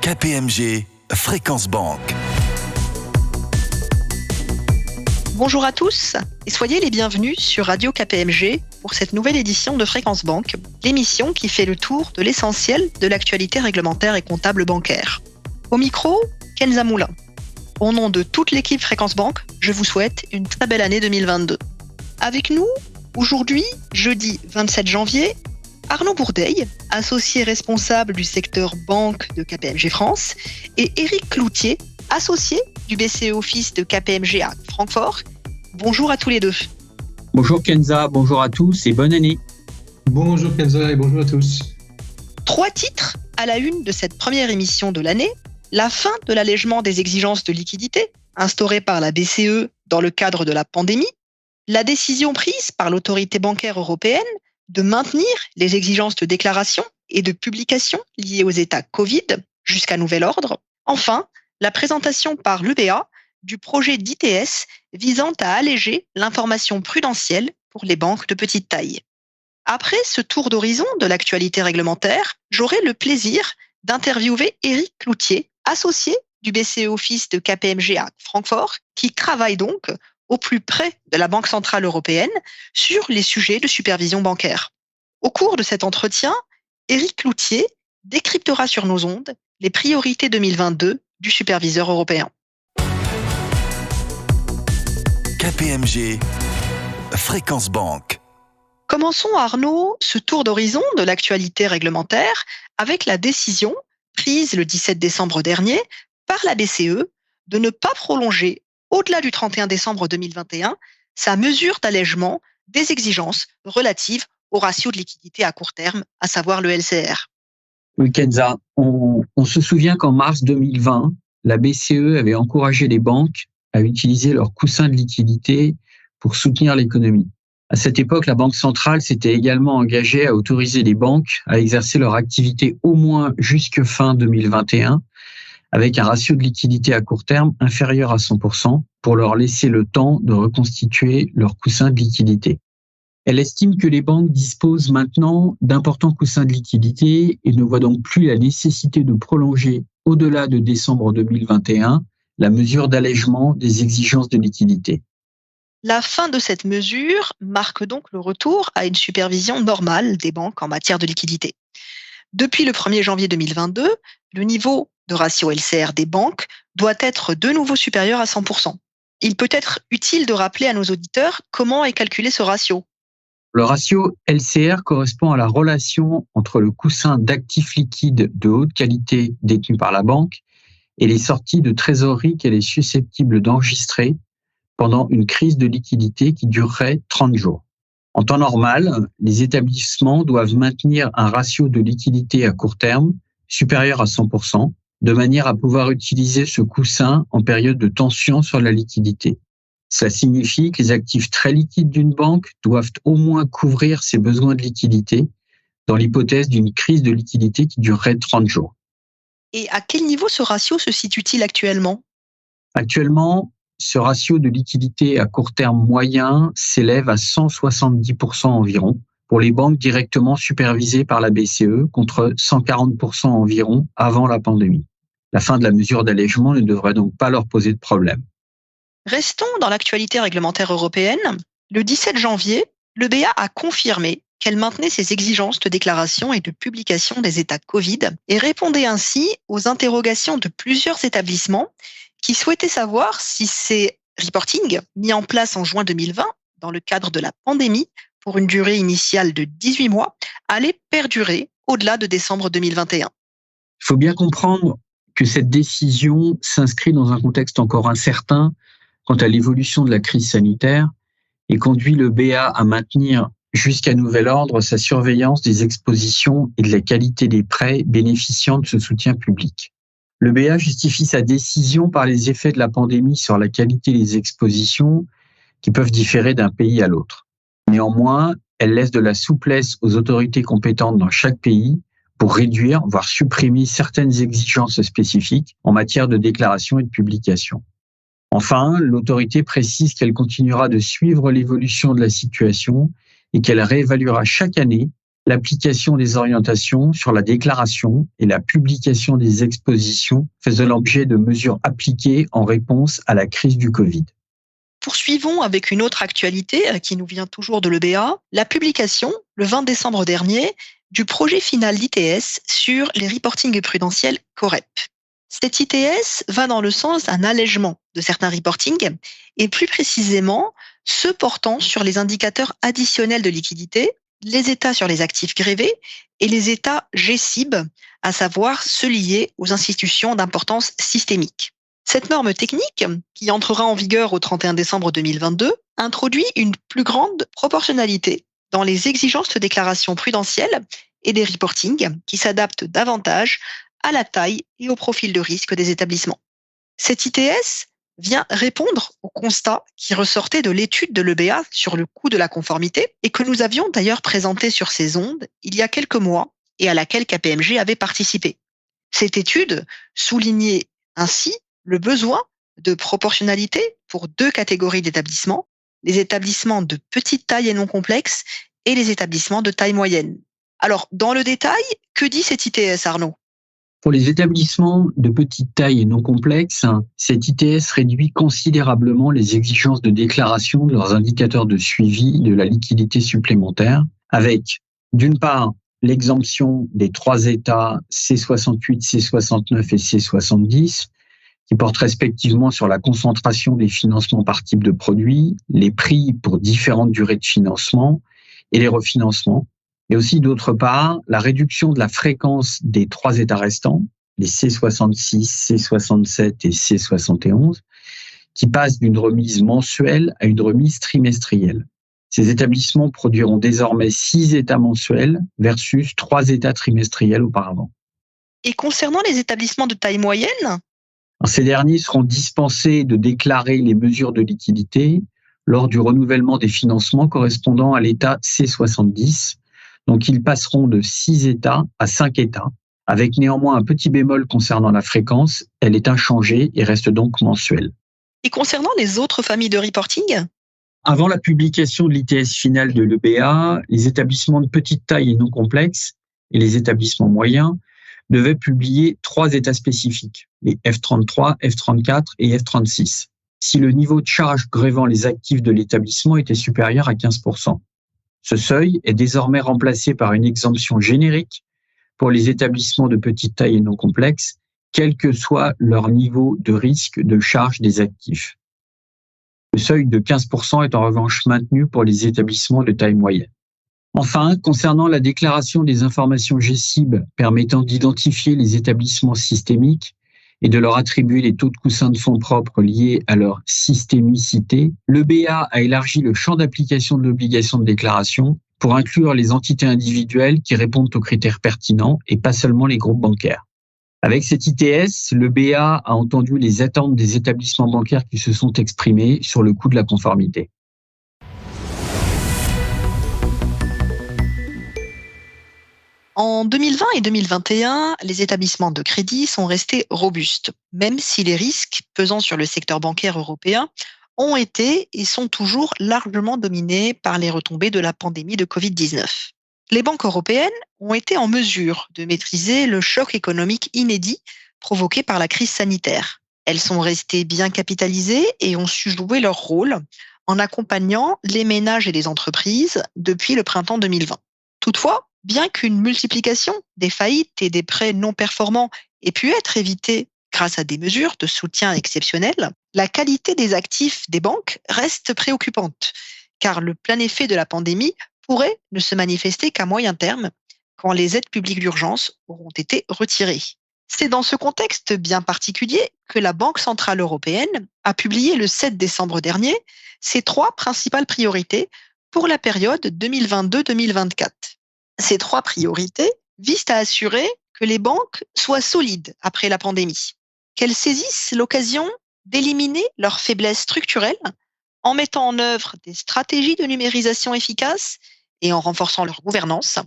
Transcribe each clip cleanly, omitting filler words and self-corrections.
KPMG Fréquence Banque. Bonjour à tous et soyez les bienvenus sur Radio KPMG pour cette nouvelle édition de Fréquence Banque, l'émission qui fait le tour de l'essentiel de l'actualité réglementaire et comptable bancaire. Au micro, Kenza Moulin. Au nom de toute l'équipe Fréquence Banque, je vous souhaite une très belle année 2022. Avec nous, aujourd'hui, jeudi 27 janvier, Arnaud Bourdeil, associé responsable du secteur banque de KPMG France, et Éric Cloutier, associé du BCE Office de KPMG à Francfort. Bonjour à tous les deux. Bonjour Kenza, bonjour à tous et bonne année. Bonjour Kenza et bonjour à tous. 3 titres à la une de cette première émission de l'année. La fin de l'allègement des exigences de liquidité instaurées par la BCE dans le cadre de la pandémie. La décision prise par l'autorité bancaire européenne de maintenir les exigences de déclaration et de publication liées aux états Covid jusqu'à nouvel ordre. Enfin, la présentation par l'EBA du projet d'ITS visant à alléger l'information prudentielle pour les banques de petite taille. Après ce tour d'horizon de l'actualité réglementaire, j'aurai le plaisir d'interviewer Éric Cloutier, associé du BCE Office de KPMG à Francfort, qui travaille donc au plus près de la Banque centrale européenne sur les sujets de supervision bancaire. Au cours de cet entretien, Éric Cloutier décryptera sur nos ondes les priorités 2022 du superviseur européen. KPMG Fréquence Banque. Commençons, Arnaud, ce tour d'horizon de l'actualité réglementaire avec la décision prise le 17 décembre dernier par la BCE de ne pas prolonger au-delà du 31 décembre 2021 sa mesure d'allègement des exigences relatives au ratio de liquidité à court terme, à savoir le LCR. Oui Kenza, on se souvient qu'en mars 2020, la BCE avait encouragé les banques à utiliser leur coussin de liquidité pour soutenir l'économie. À cette époque, la Banque centrale s'était également engagée à autoriser les banques à exercer leur activité au moins jusque fin 2021 avec un ratio de liquidité à court terme inférieur à 100% pour leur laisser le temps de reconstituer leur coussin de liquidité. Elle estime que les banques disposent maintenant d'importants coussins de liquidité et ne voit donc plus la nécessité de prolonger au-delà de décembre 2021 la mesure d'allègement des exigences de liquidité. La fin de cette mesure marque donc le retour à une supervision normale des banques en matière de liquidité. Depuis le 1er janvier 2022, le niveau de ratio LCR des banques doit être de nouveau supérieur à 100%. Il peut être utile de rappeler à nos auditeurs comment est calculé ce ratio. Le ratio LCR correspond à la relation entre le coussin d'actifs liquides de haute qualité détenu par la banque et les sorties de trésorerie qu'elle est susceptible d'enregistrer pendant une crise de liquidité qui durerait 30 jours. En temps normal, les établissements doivent maintenir un ratio de liquidité à court terme supérieur à 100%, de manière à pouvoir utiliser ce coussin en période de tension sur la liquidité. Cela signifie que les actifs très liquides d'une banque doivent au moins couvrir ses besoins de liquidité dans l'hypothèse d'une crise de liquidité qui durerait 30 jours. Et à quel niveau ce ratio se situe-t-il actuellement ? Actuellement, ce ratio de liquidité à court terme moyen s'élève à 170% environ pour les banques directement supervisées par la BCE contre 140% environ avant la pandémie. La fin de la mesure d'allègement ne devrait donc pas leur poser de problème. Restons dans l'actualité réglementaire européenne. Le 17 janvier, l'EBA a confirmé qu'elle maintenait ses exigences de déclaration et de publication des états Covid et répondait ainsi aux interrogations de plusieurs établissements qui souhaitaient savoir si ces reportings mis en place en juin 2020 dans le cadre de la pandémie pour une durée initiale de 18 mois allaient perdurer au-delà de décembre 2021. Il faut bien comprendre que cette décision s'inscrit dans un contexte encore incertain quant à l'évolution de la crise sanitaire et conduit le BA à maintenir jusqu'à nouvel ordre sa surveillance des expositions et de la qualité des prêts bénéficiant de ce soutien public. Le BA justifie sa décision par les effets de la pandémie sur la qualité des expositions qui peuvent différer d'un pays à l'autre. Néanmoins, elle laisse de la souplesse aux autorités compétentes dans chaque pays pour réduire, voire supprimer certaines exigences spécifiques en matière de déclaration et de publication. Enfin, l'autorité précise qu'elle continuera de suivre l'évolution de la situation et qu'elle réévaluera chaque année l'application des orientations sur la déclaration et la publication des expositions faisant l'objet de mesures appliquées en réponse à la crise du Covid. Poursuivons avec une autre actualité qui nous vient toujours de l'EBA, la publication, le 20 décembre dernier, du projet final d'ITS sur les reportings prudentiels COREP. Cet ITS va dans le sens d'un allègement de certains reportings et plus précisément ceux portant sur les indicateurs additionnels de liquidité, les états sur les actifs grévés et les états GSIB, à savoir ceux liés aux institutions d'importance systémique. Cette norme technique, qui entrera en vigueur au 31 décembre 2022, introduit une plus grande proportionnalité dans les exigences de déclaration prudentielle et des reportings qui s'adaptent davantage à la taille et au profil de risque des établissements. Cet ITS vient répondre au constat qui ressortait de l'étude de l'EBA sur le coût de la conformité et que nous avions d'ailleurs présenté sur ces ondes il y a quelques mois et à laquelle KPMG avait participé. Cette étude soulignait ainsi le besoin de proportionnalité pour deux catégories d'établissements, les établissements de petite taille et non complexes et les établissements de taille moyenne. Alors, dans le détail, que dit cet ITS, Arnaud ? Pour les établissements de petite taille et non complexes, cet ITS réduit considérablement les exigences de déclaration de leurs indicateurs de suivi de la liquidité supplémentaire, avec, d'une part, l'exemption des 3 états C68, C69 et C70, qui portent respectivement sur la concentration des financements par type de produit, les prix pour différentes durées de financement et les refinancements. Et aussi, d'autre part, la réduction de la fréquence des 3 états restants, les C66, C67 et C71, qui passent d'une remise mensuelle à une remise trimestrielle. Ces établissements produiront désormais 6 états mensuels versus 3 états trimestriels auparavant. Et concernant les établissements de taille moyenne ? Ces derniers seront dispensés de déclarer les mesures de liquidité lors du renouvellement des financements correspondant à l'état C70. Donc, ils passeront de 6 états à 5 états, avec néanmoins un petit bémol concernant la fréquence. Elle est inchangée et reste donc mensuelle. Et concernant les autres familles de reporting ? Avant la publication de l'ITS final de l'EBA, les établissements de petite taille et non complexes et les établissements moyens devaient publier 3 états spécifiques, les F33, F34 et F36, si le niveau de charge grevant les actifs de l'établissement était supérieur à 15%. Ce seuil est désormais remplacé par une exemption générique pour les établissements de petite taille et non complexes, quel que soit leur niveau de risque de charge des actifs. Le seuil de 15% est en revanche maintenu pour les établissements de taille moyenne. Enfin, concernant la déclaration des informations GSIB permettant d'identifier les établissements systémiques et de leur attribuer les taux de coussin de fonds propres liés à leur systémicité, l'EBA a élargi le champ d'application de l'obligation de déclaration pour inclure les entités individuelles qui répondent aux critères pertinents et pas seulement les groupes bancaires. Avec cet ITS, l'EBA a entendu les attentes des établissements bancaires qui se sont exprimés sur le coût de la conformité. En 2020 et 2021, les établissements de crédit sont restés robustes, même si les risques pesant sur le secteur bancaire européen ont été et sont toujours largement dominés par les retombées de la pandémie de Covid-19. Les banques européennes ont été en mesure de maîtriser le choc économique inédit provoqué par la crise sanitaire. Elles sont restées bien capitalisées et ont su jouer leur rôle en accompagnant les ménages et les entreprises depuis le printemps 2020. Toutefois, bien qu'une multiplication des faillites et des prêts non performants ait pu être évitée grâce à des mesures de soutien exceptionnelles, la qualité des actifs des banques reste préoccupante, car le plein effet de la pandémie pourrait ne se manifester qu'à moyen terme, quand les aides publiques d'urgence auront été retirées. C'est dans ce contexte bien particulier que la Banque centrale européenne a publié le 7 décembre dernier ses 3 principales priorités pour la période 2022-2024. Ces 3 priorités visent à assurer que les banques soient solides après la pandémie, qu'elles saisissent l'occasion d'éliminer leurs faiblesses structurelles en mettant en œuvre des stratégies de numérisation efficaces et en renforçant leur gouvernance,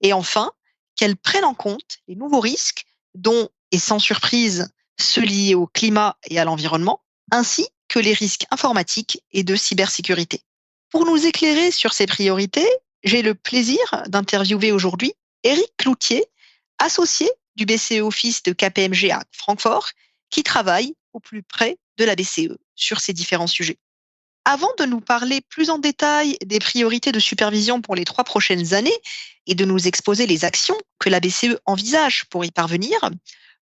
et enfin, qu'elles prennent en compte les nouveaux risques dont, et sans surprise, ceux liés au climat et à l'environnement, ainsi que les risques informatiques et de cybersécurité. Pour nous éclairer sur ces priorités, J'ai le plaisir d'interviewer aujourd'hui Éric Cloutier, associé du BCE Office de KPMG à Francfort, qui travaille au plus près de la BCE sur ces différents sujets. Avant de nous parler plus en détail des priorités de supervision pour les 3 prochaines années et de nous exposer les actions que la BCE envisage pour y parvenir,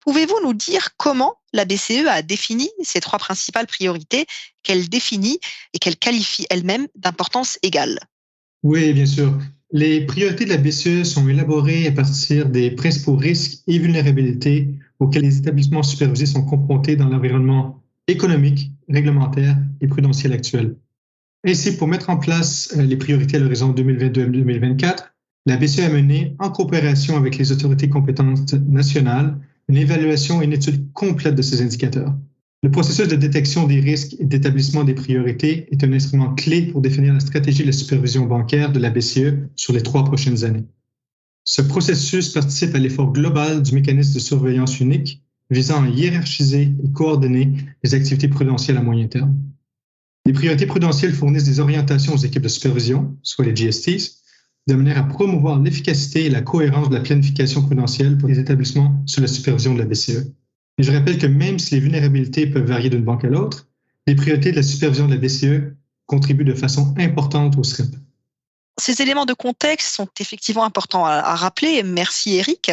pouvez-vous nous dire comment la BCE a défini ces 3 principales priorités qu'elle définit et qu'elle qualifie elle-même d'importance égale? Oui, bien sûr. Les priorités de la BCE sont élaborées à partir des principaux risques et vulnérabilités auxquels les établissements supervisés sont confrontés dans l'environnement économique, réglementaire et prudentiel actuel. Ainsi, pour mettre en place les priorités à l'horizon 2022-2024, la BCE a mené, en coopération avec les autorités compétentes nationales, une évaluation et une étude complète de ces indicateurs. Le processus de détection des risques et d'établissement des priorités est un instrument clé pour définir la stratégie de la supervision bancaire de la BCE sur les 3 prochaines années. Ce processus participe à l'effort global du mécanisme de surveillance unique visant à hiérarchiser et coordonner les activités prudentielles à moyen terme. Les priorités prudentielles fournissent des orientations aux équipes de supervision, soit les GSTs, de manière à promouvoir l'efficacité et la cohérence de la planification prudentielle pour les établissements sous la supervision de la BCE. Et je rappelle que même si les vulnérabilités peuvent varier d'une banque à l'autre, les priorités de la supervision de la BCE contribuent de façon importante au SREP. Ces éléments de contexte sont effectivement importants à rappeler. Merci Éric.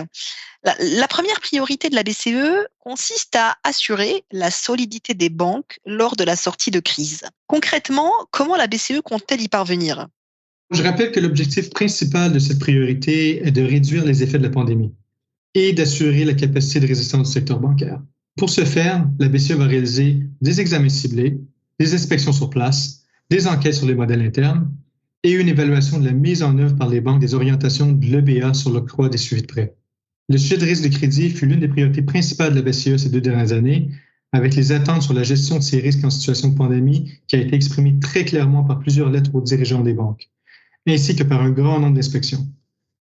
La première priorité de la BCE consiste à assurer la solidité des banques lors de la sortie de crise. Concrètement, comment la BCE compte-t-elle y parvenir? Je rappelle que l'objectif principal de cette priorité est de réduire les effets de la pandémie et d'assurer la capacité de résistance du secteur bancaire. Pour ce faire, la BCE va réaliser des examens ciblés, des inspections sur place, des enquêtes sur les modèles internes et une évaluation de la mise en œuvre par les banques des orientations de l'EBA sur l'octroi des suivis de prêts. Le sujet de risque de crédit fut l'une des priorités principales de la BCE ces 2 dernières années, avec les attentes sur la gestion de ces risques en situation de pandémie qui a été exprimée très clairement par plusieurs lettres aux dirigeants des banques, ainsi que par un grand nombre d'inspections.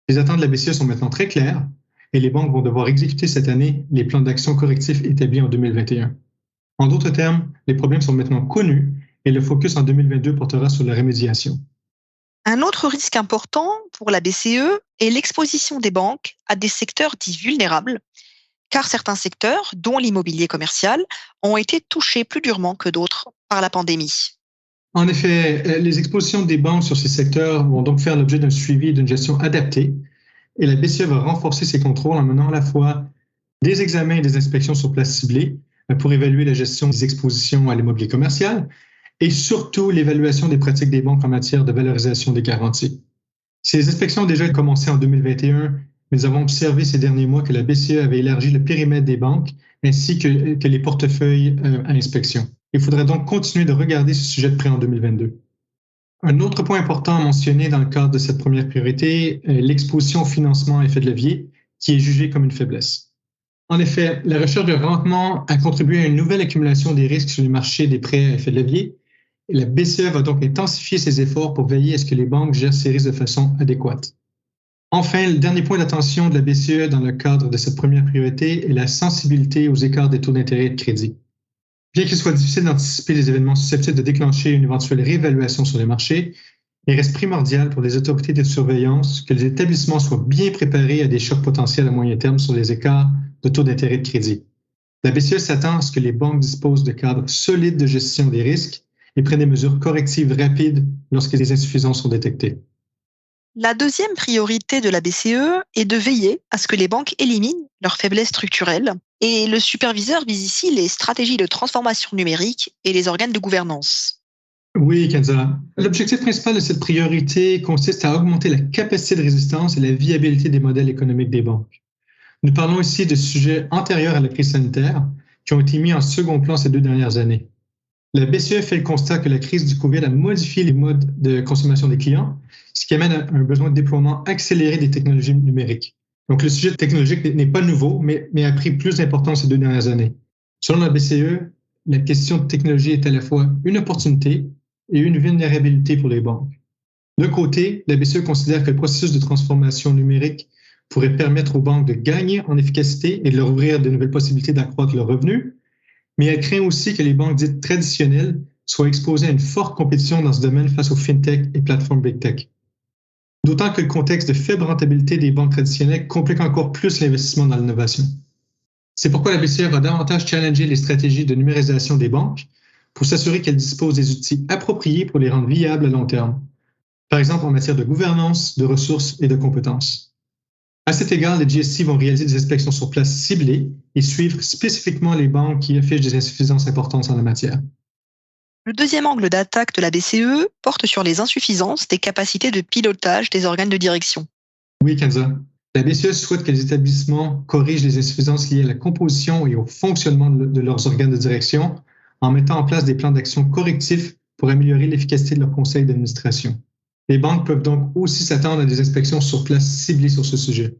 Les attentes de la BCE sont maintenant très claires et les banques vont devoir exécuter cette année les plans d'action correctifs établis en 2021. En d'autres termes, les problèmes sont maintenant connus et le focus en 2022 portera sur la rémédiation. Un autre risque important pour la BCE est l'exposition des banques à des secteurs dits vulnérables, car certains secteurs, dont l'immobilier commercial, ont été touchés plus durement que d'autres par la pandémie. En effet, les expositions des banques sur ces secteurs vont donc faire l'objet d'un suivi et d'une gestion adaptée, et la BCE va renforcer ses contrôles en menant à la fois des examens et des inspections sur place ciblées pour évaluer la gestion des expositions à l'immobilier commercial et surtout l'évaluation des pratiques des banques en matière de valorisation des garanties. Ces inspections ont déjà commencé en 2021, mais nous avons observé ces derniers mois que la BCE avait élargi le périmètre des banques ainsi que les portefeuilles à inspection. Il faudra donc continuer de regarder ce sujet de près en 2022. Un autre point important à mentionner dans le cadre de cette première priorité est l'exposition au financement à effet de levier, qui est jugée comme une faiblesse. En effet, la recherche de rendement a contribué à une nouvelle accumulation des risques sur les marchés des prêts à effet de levier. Et la BCE va donc intensifier ses efforts pour veiller à ce que les banques gèrent ces risques de façon adéquate. Enfin, le dernier point d'attention de la BCE dans le cadre de cette première priorité est la sensibilité aux écarts des taux d'intérêt et de crédit. Bien qu'il soit difficile d'anticiper les événements susceptibles de déclencher une éventuelle réévaluation sur les marchés, il reste primordial pour les autorités de surveillance que les établissements soient bien préparés à des chocs potentiels à moyen terme sur les écarts de taux d'intérêt et de crédit. La BCE s'attend à ce que les banques disposent de cadres solides de gestion des risques et prennent des mesures correctives rapides lorsque des insuffisances sont détectées. La deuxième priorité de la BCE est de veiller à ce que les banques éliminent leurs faiblesses structurelles. Et le superviseur vise ici les stratégies de transformation numérique et les organes de gouvernance. Oui, Kenza. L'objectif principal de cette priorité consiste à augmenter la capacité de résistance et la viabilité des modèles économiques des banques. Nous parlons ici de sujets antérieurs à la crise sanitaire qui ont été mis en second plan ces 2 dernières années. La BCE fait le constat que la crise du COVID a modifié les modes de consommation des clients, ce qui amène à un besoin de déploiement accéléré des technologies numériques. Donc, le sujet technologique n'est pas nouveau, mais a pris plus d'importance ces 2 dernières années. Selon la BCE, la question de technologie est à la fois une opportunité et une vulnérabilité pour les banques. D'un côté, la BCE considère que le processus de transformation numérique pourrait permettre aux banques de gagner en efficacité et de leur ouvrir de nouvelles possibilités d'accroître leurs revenus, mais elle craint aussi que les banques dites traditionnelles soient exposées à une forte compétition dans ce domaine face aux fintech et plateformes big tech. d'autant que le contexte de faible rentabilité des banques traditionnelles complique encore plus l'investissement dans l'innovation. C'est pourquoi la BCE va davantage challenger les stratégies de numérisation des banques pour s'assurer qu'elles disposent des outils appropriés pour les rendre viables à long terme, par exemple en matière de gouvernance, de ressources et de compétences. À cet égard, les GSC vont réaliser des inspections sur place ciblées et suivre spécifiquement les banques qui affichent des insuffisances importantes en la matière. Le deuxième angle d'attaque de la BCE porte sur les insuffisances des capacités de pilotage des organes de direction. Oui, Kenza. La BCE souhaite que les établissements corrigent les insuffisances liées à la composition et au fonctionnement de leurs organes de direction en mettant en place des plans d'action correctifs pour améliorer l'efficacité de leur conseil d'administration. Les banques peuvent donc aussi s'attendre à des inspections sur place ciblées sur ce sujet.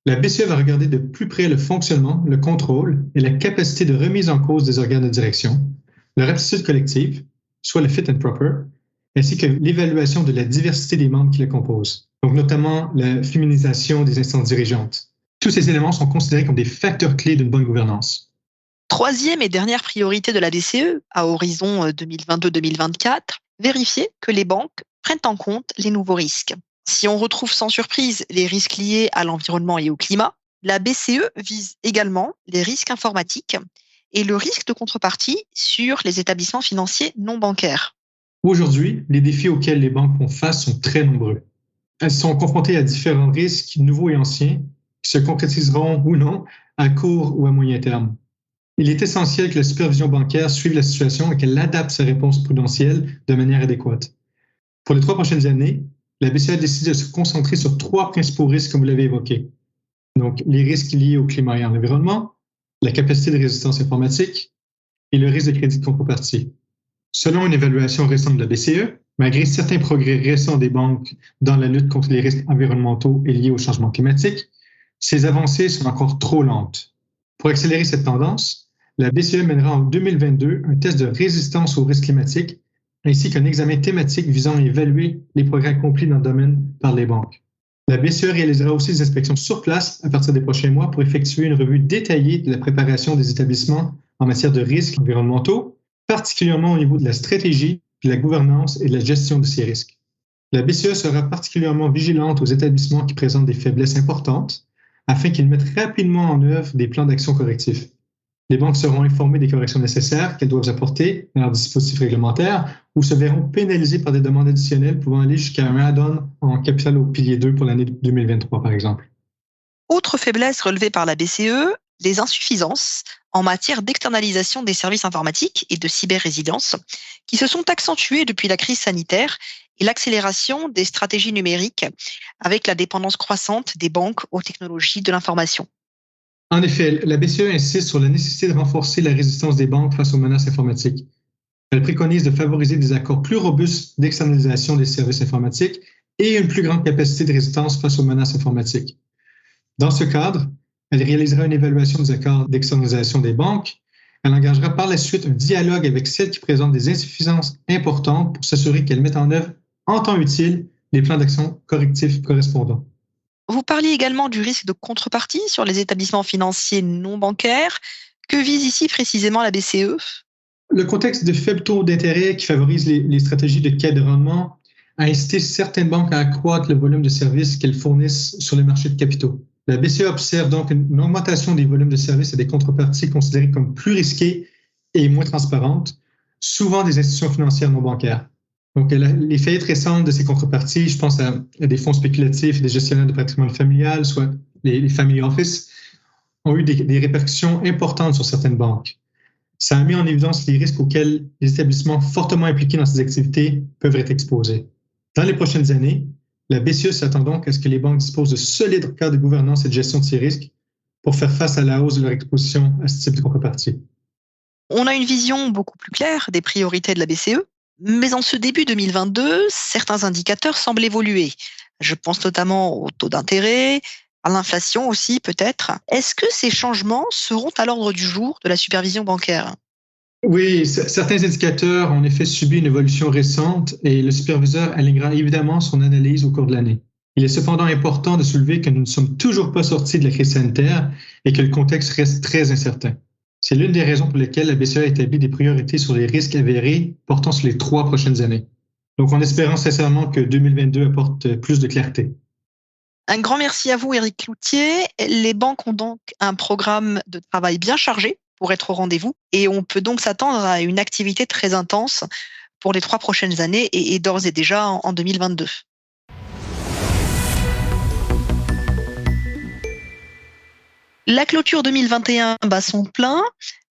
La BCE va regarder de plus près le fonctionnement, le contrôle et la capacité de remise en cause des organes de direction, leur aptitude collective, soit le fit and proper, ainsi que l'évaluation de la diversité des membres qui les composent, donc notamment la féminisation des instances dirigeantes. Tous ces éléments sont considérés comme des facteurs clés d'une bonne gouvernance. Troisième et dernière priorité de la BCE, à horizon 2022-2024, vérifier que les banques prennent en compte les nouveaux risques. Si on retrouve sans surprise les risques liés à l'environnement et au climat, la BCE vise également les risques informatiques et le risque de contrepartie sur les établissements financiers non bancaires. Aujourd'hui, les défis auxquels les banques font face sont très nombreux. Elles sont confrontées à différents risques nouveaux et anciens qui se concrétiseront ou non à court ou à moyen terme. Il est essentiel que la supervision bancaire suive la situation et qu'elle adapte sa réponse prudentielle de manière adéquate. Pour les 3 prochaines années, la BCE a décidé de se concentrer sur 3 principaux risques, comme vous l'avez évoqué. Donc, les risques liés au climat et à l'environnement, la capacité de résistance informatique et le risque de crédit de contrepartie. Selon une évaluation récente de la BCE, malgré certains progrès récents des banques dans la lutte contre les risques environnementaux et liés au changement climatique, ces avancées sont encore trop lentes. Pour accélérer cette tendance, la BCE mènera en 2022 un test de résistance aux risques climatiques ainsi qu'un examen thématique visant à évaluer les progrès accomplis dans le domaine par les banques. La BCE réalisera aussi des inspections sur place à partir des prochains mois pour effectuer une revue détaillée de la préparation des établissements en matière de risques environnementaux, particulièrement au niveau de la stratégie, de la gouvernance et de la gestion de ces risques. La BCE sera particulièrement vigilante aux établissements qui présentent des faiblesses importantes afin qu'ils mettent rapidement en œuvre des plans d'action correctifs. Les banques seront informées des corrections nécessaires qu'elles doivent apporter dans leurs dispositifs réglementaires ou se verront pénalisées par des demandes additionnelles pouvant aller jusqu'à un add-on en capital au pilier 2 pour l'année 2023, par exemple. Autre faiblesse relevée par la BCE, les insuffisances en matière d'externalisation des services informatiques et de cyber-résilience qui se sont accentuées depuis la crise sanitaire et l'accélération des stratégies numériques avec la dépendance croissante des banques aux technologies de l'information. En effet, la BCE insiste sur la nécessité de renforcer la résistance des banques face aux menaces informatiques. Elle préconise de favoriser des accords plus robustes d'externalisation des services informatiques et une plus grande capacité de résistance face aux menaces informatiques. Dans ce cadre, elle réalisera une évaluation des accords d'externalisation des banques. Elle engagera par la suite un dialogue avec celles qui présentent des insuffisances importantes pour s'assurer qu'elles mettent en œuvre, en temps utile, les plans d'action correctifs correspondants. Vous parliez également du risque de contrepartie sur les établissements financiers non bancaires. Que vise ici précisément la BCE? Le contexte de faible taux d'intérêt qui favorise les stratégies de quai de rendement a incité certaines banques à accroître le volume de services qu'elles fournissent sur les marchés de capitaux. La BCE observe donc une augmentation des volumes de services et des contreparties considérées comme plus risquées et moins transparentes, souvent des institutions financières non bancaires. Donc, les faillites récentes de ces contreparties, je pense à des fonds spéculatifs, des gestionnaires de patrimoine familial, soit les family office, ont eu des répercussions importantes sur certaines banques. Ça a mis en évidence les risques auxquels les établissements fortement impliqués dans ces activités peuvent être exposés. Dans les prochaines années, la BCE s'attend donc à ce que les banques disposent de solides cadres de gouvernance et de gestion de ces risques pour faire face à la hausse de leur exposition à ce type de contrepartie. On a une vision beaucoup plus claire des priorités de la BCE. Mais en ce début 2022, certains indicateurs semblent évoluer. Je pense notamment au taux d'intérêt, à l'inflation aussi peut-être. Est-ce que ces changements seront à l'ordre du jour de la supervision bancaire? Oui, certains indicateurs ont en effet subi une évolution récente et le superviseur alignera évidemment son analyse au cours de l'année. Il est cependant important de soulever que nous ne sommes toujours pas sortis de la crise sanitaire et que le contexte reste très incertain. C'est l'une des raisons pour lesquelles la BCE a établi des priorités sur les risques avérés portant sur les 3 prochaines années. Donc, en espérant sincèrement que 2022 apporte plus de clarté. Un grand merci à vous, Éric Cloutier. Les banques ont donc un programme de travail bien chargé pour être au rendez-vous et on peut donc s'attendre à une activité très intense pour les 3 prochaines années et d'ores et déjà en 2022. La clôture 2021 bat son plein.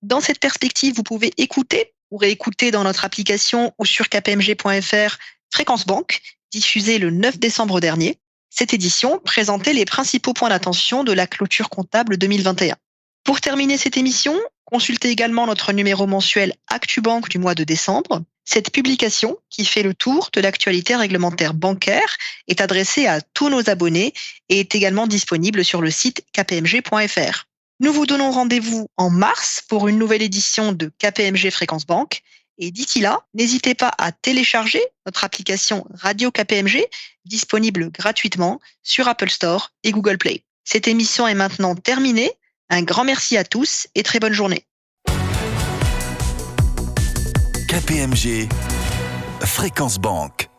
Dans cette perspective, vous pouvez écouter ou réécouter dans notre application ou sur kpmg.fr Fréquence Banque, diffusée le 9 décembre dernier. Cette édition présentait les principaux points d'attention de la clôture comptable 2021. Pour terminer cette émission, consultez également notre numéro mensuel ActuBank du mois de décembre. Cette publication, qui fait le tour de l'actualité réglementaire bancaire, est adressée à tous nos abonnés et est également disponible sur le site kpmg.fr. Nous vous donnons rendez-vous en mars pour une nouvelle édition de KPMG Fréquence Banque. Et d'ici là, n'hésitez pas à télécharger notre application Radio KPMG, disponible gratuitement sur Apple Store et Google Play. Cette émission est maintenant terminée. Un grand merci à tous et très bonne journée. KPMG Fréquence Banque.